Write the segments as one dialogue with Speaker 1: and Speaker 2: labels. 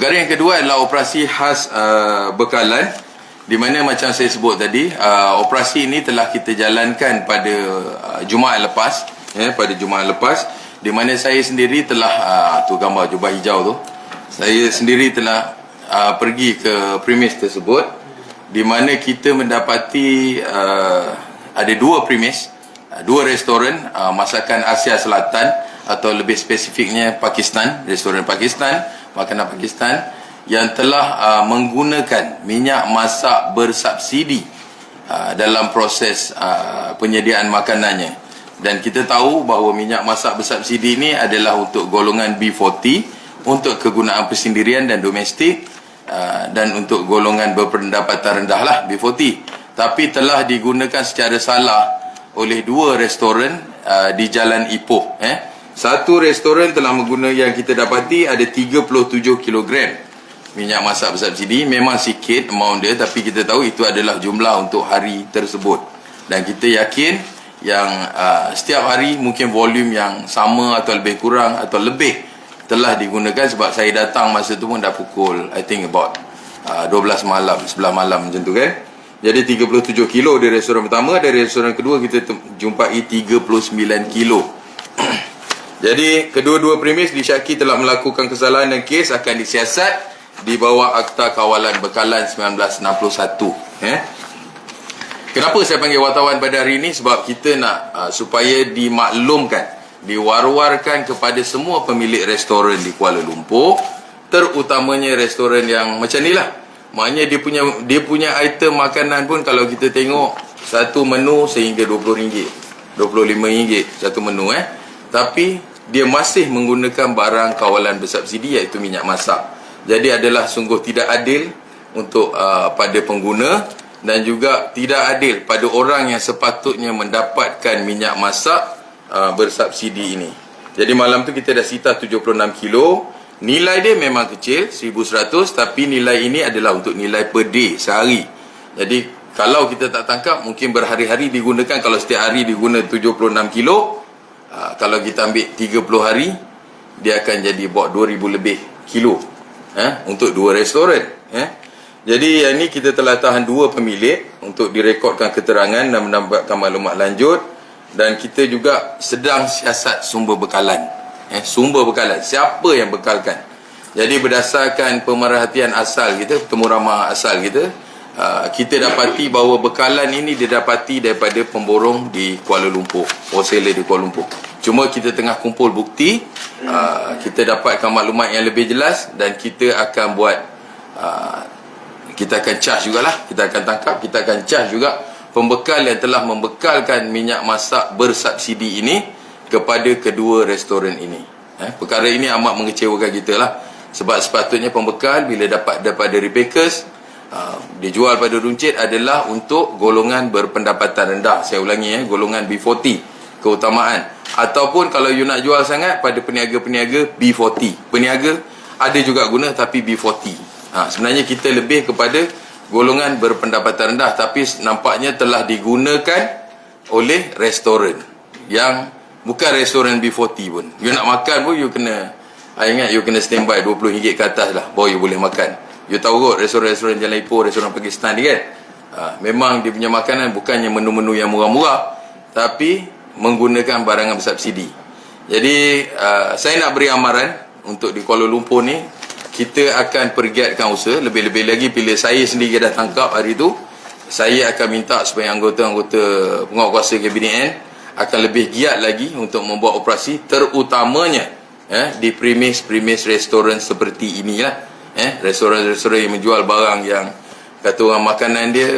Speaker 1: Perkara yang kedua adalah operasi khas bekalan, di mana macam saya sebut tadi, operasi ini telah kita jalankan pada Jumaat lepas, pada Jumaat lepas, di mana saya sendiri telah tu gambar jubah hijau tu, saya sendiri telah pergi ke premis tersebut, di mana kita mendapati ada dua premis, dua restoran masakan Asia Selatan, atau lebih spesifiknya Pakistan, restoran Pakistan, makanan Pakistan, yang telah menggunakan minyak masak bersubsidi dalam proses penyediaan makanannya. Dan kita tahu bahawa minyak masak bersubsidi ini adalah untuk golongan B40, untuk kegunaan persendirian dan domestik, dan untuk golongan berpendapatan rendah lah, B40. Tapi telah digunakan secara salah oleh dua restoran di Jalan Ipoh. Satu restoran telah menggunakan, yang kita dapati ada 37 kg minyak masak bersubsidi. Memang sikit amount dia, tapi kita tahu itu adalah jumlah untuk hari tersebut. Dan kita yakin yang setiap hari mungkin volume yang sama atau lebih kurang atau lebih telah digunakan, sebab saya datang masa tu pun dah pukul I think about 12 malam, 11 malam macam tu kan. Jadi 37 kilo di restoran pertama. Dari restoran kedua kita jumpai 39 kilo. Jadi kedua-dua premis disyaki telah melakukan kesalahan, dan kes akan disiasat di bawah Akta Kawalan Bekalan 1961. Kenapa saya panggil wartawan pada hari ini? Sebab kita nak supaya dimaklumkan, diwar-warkan kepada semua pemilik restoran di Kuala Lumpur, terutamanya restoran yang macam ni lah. Maknanya dia punya item makanan pun, kalau kita tengok satu menu sehingga RM20, RM25 satu menu tapi dia masih menggunakan barang kawalan bersubsidi, iaitu minyak masak. Jadi adalah sungguh tidak adil untuk pada pengguna, dan juga tidak adil pada orang yang sepatutnya mendapatkan minyak masak bersubsidi ini. Jadi malam tu kita dah sita 76 kilo. Nilai dia memang kecil, 1,100, tapi nilai ini adalah untuk nilai per day, sehari. Jadi kalau kita tak tangkap, mungkin berhari-hari digunakan. Kalau setiap hari diguna 76 kilo, kalau kita ambil 30 hari, dia akan jadi buat 2,000 lebih kilo untuk dua restoran. Jadi yang ni kita telah tahan dua pemilik untuk direkodkan keterangan dan mendapatkan maklumat lanjut. Dan kita juga sedang siasat sumber bekalan. Sumber bekalan, siapa yang bekalkan. Jadi berdasarkan pemerhatian asal kita, temu ramah asal kita, kita dapati bahawa bekalan ini didapati daripada pemborong di Kuala Lumpur, wholesaler di Kuala Lumpur. Cuma kita tengah kumpul bukti, kita dapatkan maklumat yang lebih jelas, dan kita akan buat, kita akan charge jugalah, kita akan tangkap, kita akan charge juga pembekal yang telah membekalkan minyak masak bersubsidi ini kepada kedua restoran ini. Perkara ini amat mengecewakan kita lah, sebab sepatutnya pembekal bila dapat dari bakers, dijual pada runcit adalah untuk golongan berpendapatan rendah. Saya ulangi, golongan B40 keutamaan. Ataupun kalau you nak jual sangat, pada peniaga-peniaga B40. Peniaga ada juga guna, tapi B40. Sebenarnya kita lebih kepada golongan berpendapatan rendah, tapi nampaknya telah digunakan oleh restoran yang bukan restoran B40 pun. You nak makan pun, you kena, I ingat you kena standby RM20 ke atas lah, baru you boleh makan. You tahu kot restoran-restoran Jalan Ipoh, restoran Pakistan ni kan, memang dia punya makanan bukannya menu-menu yang murah-murah, tapi menggunakan barangan bersubsidi. Jadi saya nak beri amaran untuk di Kuala Lumpur ni, kita akan pergiatkan usaha. Lebih-lebih lagi bila saya sendiri dah tangkap hari tu, saya akan minta supaya anggota-anggota penguatkuasa Kabinet akan lebih giat lagi untuk membuat operasi, terutamanya di premis-premis restoran seperti inilah. Restoran-restoran yang menjual barang yang kata orang makanan dia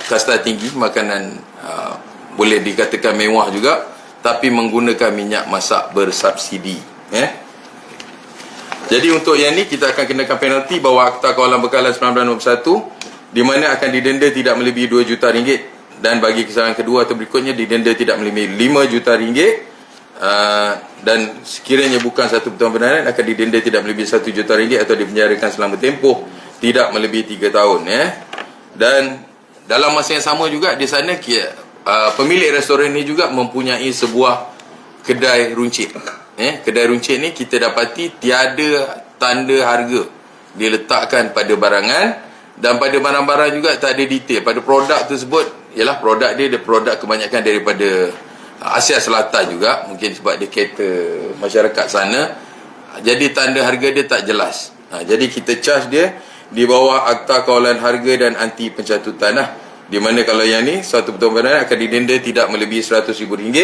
Speaker 1: kasta tinggi, makanan boleh dikatakan mewah juga, tapi menggunakan minyak masak bersubsidi. Jadi untuk yang ni kita akan kenakan penalti bawah Akta Kawalan Bekalan 1961, di mana akan didenda tidak melebihi RM2 juta, dan bagi kesalahan kedua atau berikutnya didenda tidak melebihi RM5 juta, dan sekiranya bukan satu perbuatan akan didenda tidak melebihi RM1 juta atau dipenjarakan selama tempoh tidak melebihi 3 tahun. Dan dalam masa yang sama juga di sana pemilik restoran ini juga mempunyai sebuah kedai runcit. Kedai runcit ni kita dapati tiada tanda harga diletakkan pada barangan, dan pada barang-barang juga tak ada detail. Pada produk tersebut, ialah produk dia produk kebanyakan daripada Asia Selatan juga, mungkin sebab dia cater masyarakat sana, jadi tanda harga dia tak jelas. Jadi kita charge dia di bawah Akta Kawalan Harga dan Anti Pencatutan lah. Di mana kalau yang ni, suatu pertumpahan akan didenda tidak melebihi RM100,000,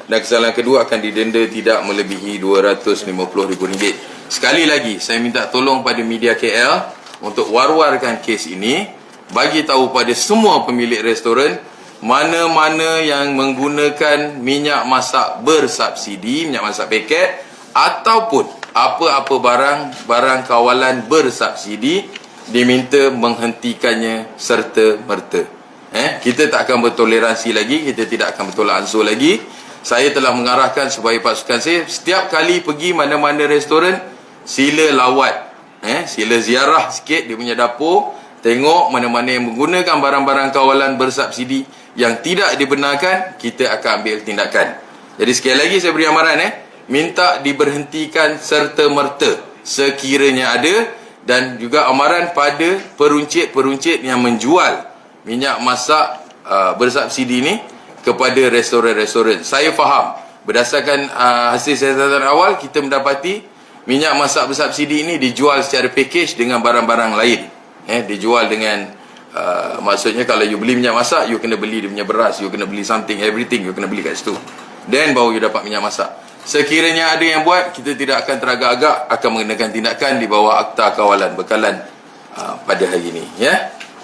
Speaker 1: dan kesalahan kedua akan didenda tidak melebihi RM250,000. Sekali lagi, saya minta tolong pada media KL untuk war-warkan kes ini, bagi tahu pada semua pemilik restoran, mana-mana yang menggunakan minyak masak bersubsidi, minyak masak paket, ataupun apa-apa barang kawalan bersubsidi, diminta menghentikannya serta-merta. Kita tak akan bertoleransi lagi, kita tidak akan bertolak ansur lagi. Saya telah mengarahkan supaya pasukan saya setiap kali pergi mana-mana restoran, sila lawat, sila ziarah sikit dia punya dapur, tengok mana-mana yang menggunakan barang-barang kawalan bersubsidi yang tidak dibenarkan, kita akan ambil tindakan. Jadi sekali lagi saya beri amaran, minta diberhentikan serta-merta sekiranya ada, dan juga amaran pada peruncit-peruncit yang menjual minyak masak bersubsidi ni kepada restoran-restoran. Saya faham, berdasarkan hasil siasatan awal, kita mendapati minyak masak bersubsidi ini dijual secara package dengan barang-barang lain. Dijual dengan maksudnya kalau you beli minyak masak, you kena beli dia punya beras, you kena beli something, everything you kena beli kat situ, then baru you dapat minyak masak. Sekiranya ada yang buat, kita tidak akan teragak-agak, akan mengenakan tindakan di bawah Akta Kawalan Bekalan pada hari ini.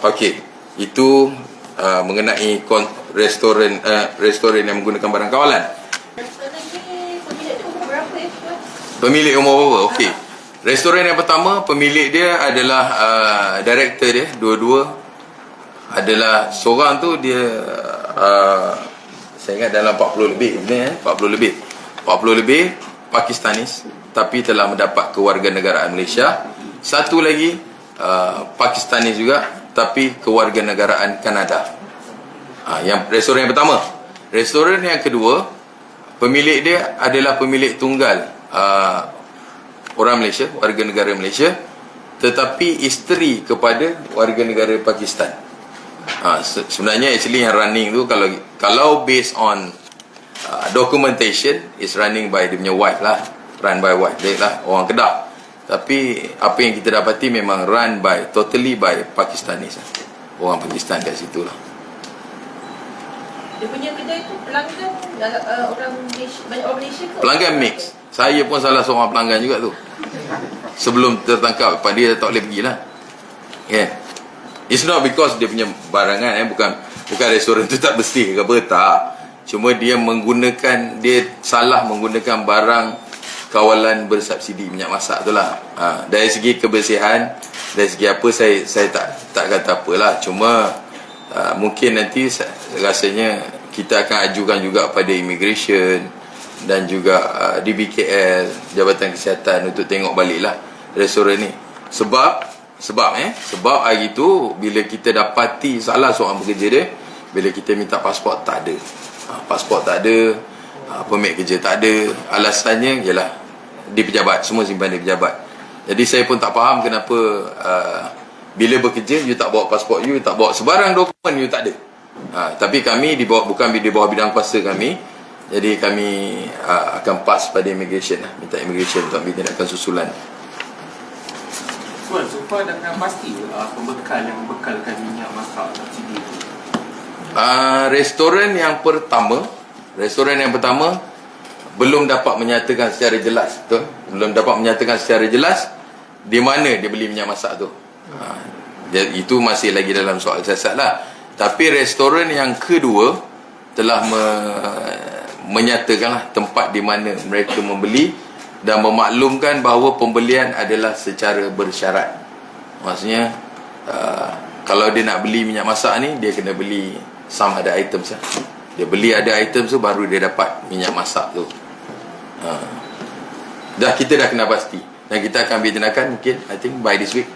Speaker 1: Okey, itu mengenai restoran yang menggunakan barang kawalan. Pemilik umur berapa? Okey. Restoran yang pertama, pemilik dia adalah director dia, dua-dua adalah, seorang tu dia saya ingat dalam 40 lebih, 40 lebih Pakistanis, tapi telah mendapat kewarganegaraan Malaysia. Satu lagi Pakistanis juga, tapi kewarganegaraan Kanada. Yang restoran yang pertama. Restoran yang kedua, pemilik dia adalah pemilik tunggal orang Malaysia, warga negara Malaysia, tetapi isteri kepada warga negara Pakistan. Sebenarnya actually yang running tu, kalau based on documentation, is running by dia punya wife lah, run by wife dia lah, orang Kedah. Tapi apa yang kita dapati memang run by, totally by Pakistanis, orang Pakistan kat situ lah.
Speaker 2: Dia punya kedai tu pelanggan orang Malaysia, banyak orang Malaysia ke?
Speaker 1: Pelanggan mix. Saya pun salah seorang pelanggan juga tu. Sebelum tertangkap, pada dia tak boleh pergi lah. It's not because dia punya barangan, bukan restoran tu tak bersih ke apa, tak. Cuma dia salah menggunakan barang kawalan bersubsidi, minyak masak tu lah. Dari segi kebersihan, dari segi apa, saya tak kata apalah. Cuma mungkin nanti rasanya kita akan ajukan juga pada immigration dan juga DBKL, Jabatan Kesihatan, untuk tengok balik lah restoran ni. Sebab hari tu bila kita dapati salah seorang pekerja dia, bila kita minta pasport tak ada, permit kerja tak ada, alasannya ialah di pejabat, semua simpan di pejabat. Jadi saya pun tak faham kenapa bila bekerja you tak bawa pasport you, tak bawa sebarang dokumen you tak ada. Tapi kami bukan di bawah bidang kuasa kami, jadi kami akan pass pada immigration lah, minta immigration untuk ambil tindakan susulan.
Speaker 3: So far dah kena pasti pembekal yang membekalkan minyak masak subsidi itu?
Speaker 1: Restoran yang pertama belum dapat menyatakan secara jelas, betul? Belum dapat menyatakan secara jelas di mana dia beli minyak masak tu. Itu masih lagi dalam soal siasat lah. Tapi restoran yang kedua telah menyatakanlah tempat di mana mereka membeli dan memaklumkan bahawa pembelian adalah secara bersyarat. Maksudnya kalau dia nak beli minyak masak ni, dia kena beli some ada items lah. Dia beli ada items tu, baru dia dapat minyak masak tu. Kita dah kena pasti, dan kita akan ambil tindakan. Mungkin I think by this week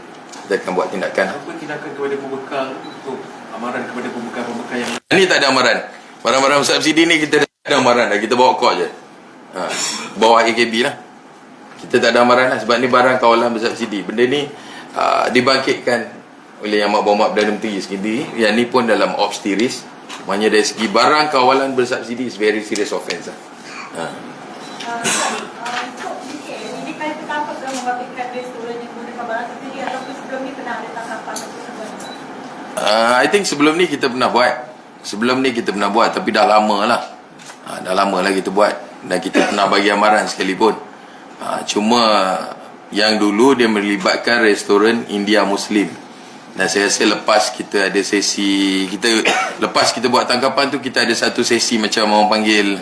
Speaker 1: kita akan buat tindakan.
Speaker 3: Apa tindakan kepada pembekal, untuk amaran kepada pembekal-pembekal yang
Speaker 1: ini tak ada amaran. Barang-barang subsidi ni kita dah ada amaran dah, kita bawa court je. Bawah AKB lah, kita tak ada amaran lah. Sebab ni barang kawalan bersubsidi. Benda ni dibangkitkan oleh Yang Berhormat Perdana Menteri sendiri. Yang ni pun dalam ops tiris. Maknanya dari segi barang kawalan bersubsidi is very serious offence lah.
Speaker 4: Untuk ini kali pertama ke membangkitkan restoran yang menggunakan barang subsidi ataupun sebelum ni pernah ada tangkapan atau sebagainya?
Speaker 1: I think sebelum ni kita pernah buat. Tapi dah lama lah. Dah lama lah kita buat. Dan kita pernah bagi amaran sekalipun. Cuma yang dulu dia melibatkan restoran India Muslim. Dan saya rasa lepas kita ada sesi, lepas kita buat tangkapan tu, kita ada satu sesi macam orang panggil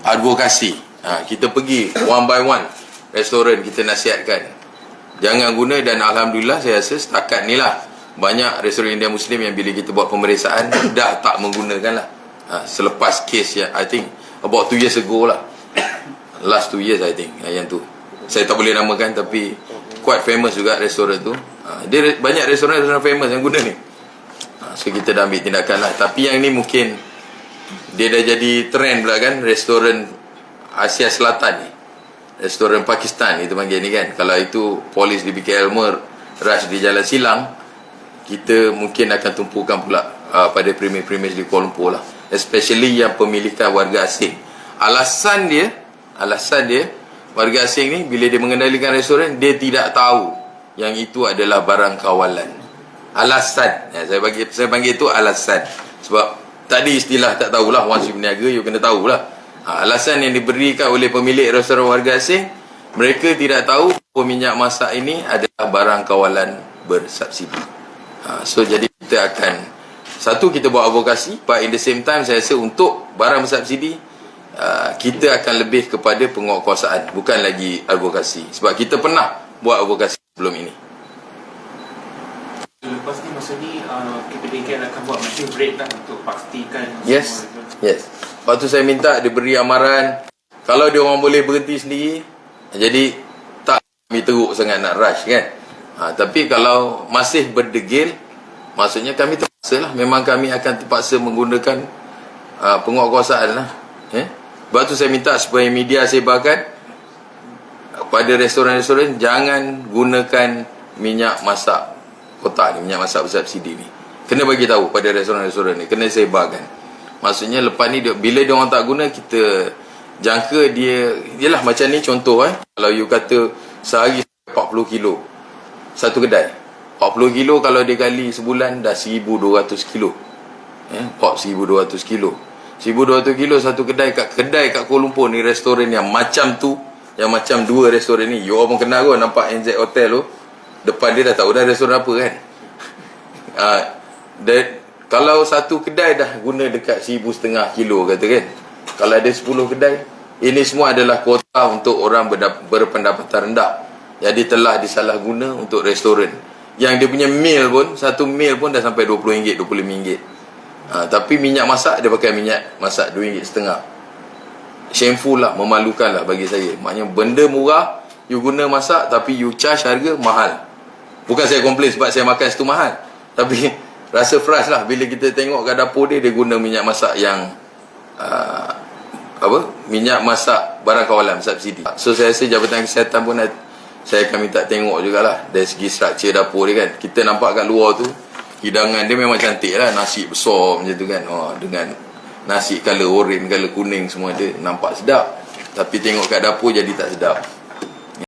Speaker 1: advokasi. Kita pergi one by one restoran, kita nasihatkan jangan guna. Dan Alhamdulillah saya rasa setakat ni lah banyak restoran India Muslim yang bila kita buat pemeriksaan dah tak menggunakan lah. Selepas kes yang I think about 2 years ago lah, last 2 years I think, yang tu saya tak boleh namakan, tapi quite famous juga restoran tu. Dia banyak restoran famous yang guna ni. So kita dah ambil tindakan lah. Tapi yang ni mungkin dia dah jadi trend pula kan, restoran Asia Selatan ni, restoran Pakistan kita panggil ni kan. Kalau itu polis di BK Elmer, rush di Jalan Silang, kita mungkin akan tumpukan pula pada premis-premis di Kuala Lumpur lah, especially yang pemilikan warga asing. Alasan dia warga asing ni bila dia mengendalikan restoran, dia tidak tahu yang itu adalah barang kawalan. Alasan saya panggil itu alasan. Sebab tadi istilah tak tahulah, once you berniaga you kena tahulah. Alasan yang diberikan oleh pemilik restoran warga asing, mereka tidak tahu bahawa minyak masak ini adalah barang kawalan bersubsidi. So jadi kita akan, satu, kita buat advokasi, but in the same time saya rasa untuk barang bersubsidi kita akan lebih kepada penguatkuasaan, bukan lagi advokasi. Sebab kita pernah buat advokasi sebelum ini.
Speaker 3: Lepas ni masa ni KPDK akan buat macam break lah untuk pastikan.
Speaker 1: Yes. Lepas tu saya minta dia beri amaran, kalau dia orang boleh berhenti sendiri, jadi tak kami teruk sangat nak rush kan. Tapi kalau masih berdegil, maksudnya kami terpaksa lah. Memang kami akan terpaksa menggunakan penguatkuasaan lah. Sebab tu saya minta supaya media sebarkan pada restoran-restoran, jangan gunakan minyak masak kotak ni, minyak masak bersubsidi ni. Kena bagi tahu pada restoran-restoran ni, kena sebarkan. Maksudnya lepas ni bila dia orang tak guna, kita jangka dia, yelah macam ni contoh kalau you kata sehari 40 kilo satu kedai, 40 kilo kalau dia kali sebulan dah 1,200 kilo. 1,200 kilo 1,200 kilo satu kedai kat Kuala Lumpur ni, restoran yang macam tu, yang macam dua restoran ni, you all pun kenal kot, nampak NZ Hotel tu depan dia, dah tahu dah restoran apa kan. Kalau satu kedai dah guna dekat 1,500 kilo kata kan, kalau ada 10 kedai, ini semua adalah kuota untuk orang berpendapatan rendah. Jadi telah disalahguna untuk restoran yang dia punya meal pun, satu meal pun dah sampai RM20, RM25. Tapi minyak masak dia pakai minyak masak RM2.5. Shameful lah, memalukan lah bagi saya. Maknanya benda murah you guna masak, tapi you charge harga mahal. Bukan saya komplain sebab saya makan situ mahal, tapi rasa frust lah bila kita tengok kat dapur dia guna minyak masak yang minyak masak barang kawalan subsidi. So saya rasa Jabatan Kesihatan pun saya akan minta tengok jugalah dari segi struktur dapur dia kan. Kita nampak kat luar tu hidangan dia memang cantik lah, nasi besar macam tu kan, dengan nasi color orange, color kuning, semua dia nampak sedap. Tapi tengok kat dapur jadi tak sedap.